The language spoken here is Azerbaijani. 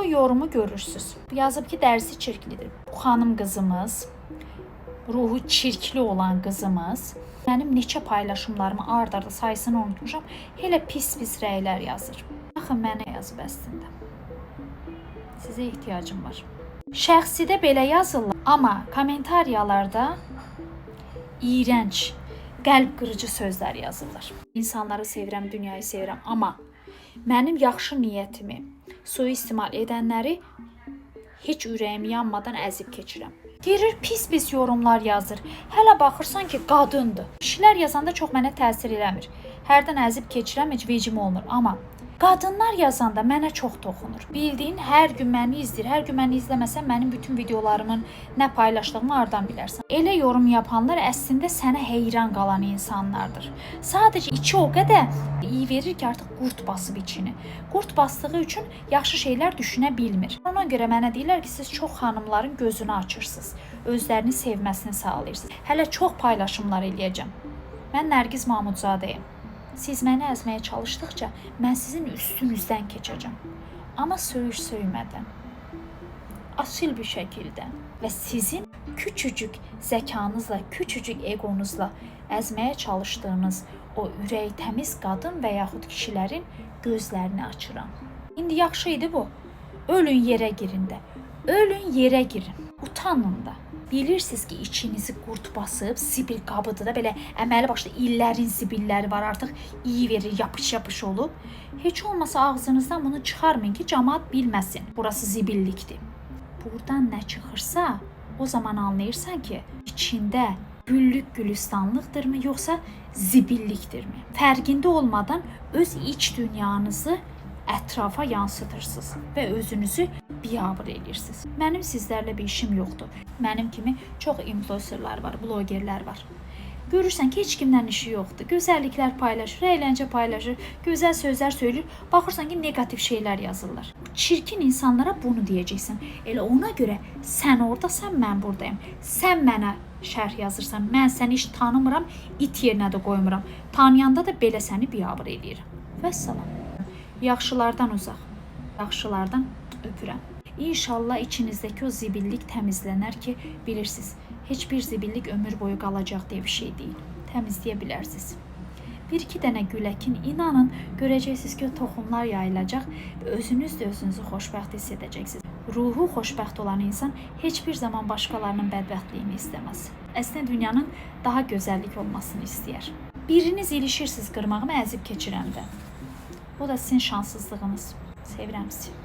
o yorumu görürsünüz. Yazıb ki, dərsi çirklidir. Bu xanım qızımız, ruhu çirkli olan qızımız mənim neçə paylaşımlarımı ard-arda sayısını unutmuşam. Elə pis-pis rəylər yazır. Baxın, mənə yazıb əslində. Sizə ehtiyacım var. Şəxsidə belə yazırlar, amma kommentariyalarda iğrənc, qəlb qırıcı sözlər yazırlar. İnsanları sevirəm, dünyayı sevirəm, amma mənim yaxşı niyyətimi suistimal edənləri heç ürəyim yanmadan əzib keçirəm. Girir pis-pis yorumlar yazır. Hələ baxırsan ki, qadındır. Kişilər yazanda çox mənə təsir eləmir. Hərdən əzib keçirəm, heç vecim olmur. Amma qadınlar yazanda mənə çox toxunur. Bildiyin, hər gün məni izləyir. Hər gün məni izləməsən mənim bütün videolarımın nə paylaşdığımı hardan bilərsən. Elə yorum yapanlar əslində sənə heyran qalan insanlardır. Sadəcə içi o qədər iyi verir ki, artıq qurd basıb içini. Qurd basdığı üçün yaxşı şeylər düşünə bilmir. Ona görə mənə deyirlər ki, siz çox xanımların gözünü açırsınız. Özlərini sevməsini sağlayırsınız. Hələ çox paylaşımlar eləyəcəm. Mən Nərgiz Mahmudzadəyəm. Siz məni əzməyə çalışdıqca mən sizin üstünüzdən keçəcəm. Amma söyüş-söymədən, asil bir şəkildə və sizin küçücük zəkanızla, küçücük egonuzla əzməyə çalışdığınız o ürəyi təmiz qadın və yaxud kişilərin gözlərini açıram. İndi yaxşı idi bu. Ölün yerə girin də. Ölün yerə girin. Utanın da. Bilirsiniz ki, içinizi qurd basıb, zibil qabıdır da, belə əməli başda illərin zibilləri var, artıq iyi verir, yapış-yapış olub. Heç olmasa ağzınızdan bunu çıxarmayın ki, cəmaat bilməsin. Burası zibillikdir. Buradan nə çıxırsa, o zaman anlayırsan ki, içində güllük gülistanlıqdırmı, yoxsa zibillikdirmi? Fərqində olmadan öz iç dünyanızı ətrafa yansıtırsınız və özünüzü biabır edirsiniz. Mənim sizlərlə bir işim yoxdur. Mənim kimi çox influencerlar var, blogerlər var. Görürsən ki, heç kimdən işi yoxdur. Gözəlliklər paylaşır, əyləncə paylaşır, gözəl sözlər söylür. Baxırsan ki, negativ şeylər yazırlar. Çirkin insanlara bunu deyəcəksən. Elə ona görə sən oradasan, mən buradayım. Sən mənə şərh yazırsan, mən səni heç tanımıram, it yerinə də qoymuram. Tanıyanda da belə səni biabır edirəm. Vəssalam. Yaxşılardan uzaq, yaxşılardan öpürəm. İnşallah içinizdəki o zibillik təmizlənər ki, bilirsiniz, heç bir zibillik ömür boyu qalacaq deyə bir şey deyil. Təmizləyə bilərsiniz. Bir-iki dənə güləkin, inanın, görəcəksiniz ki, o toxumlar yayılacaq və özünüz də özünüzü xoşbəxt hiss edəcəksiniz. Ruhu xoşbəxt olan insan heç bir zaman başqalarının bədbəxtliyini istəməz. Əslində dünyanın daha gözəllik olmasını istəyər. Biriniz ilişirsiniz qırmağımı əzib keçirəndə. O da sizin şanssızlığınız. Sevirəm sizi.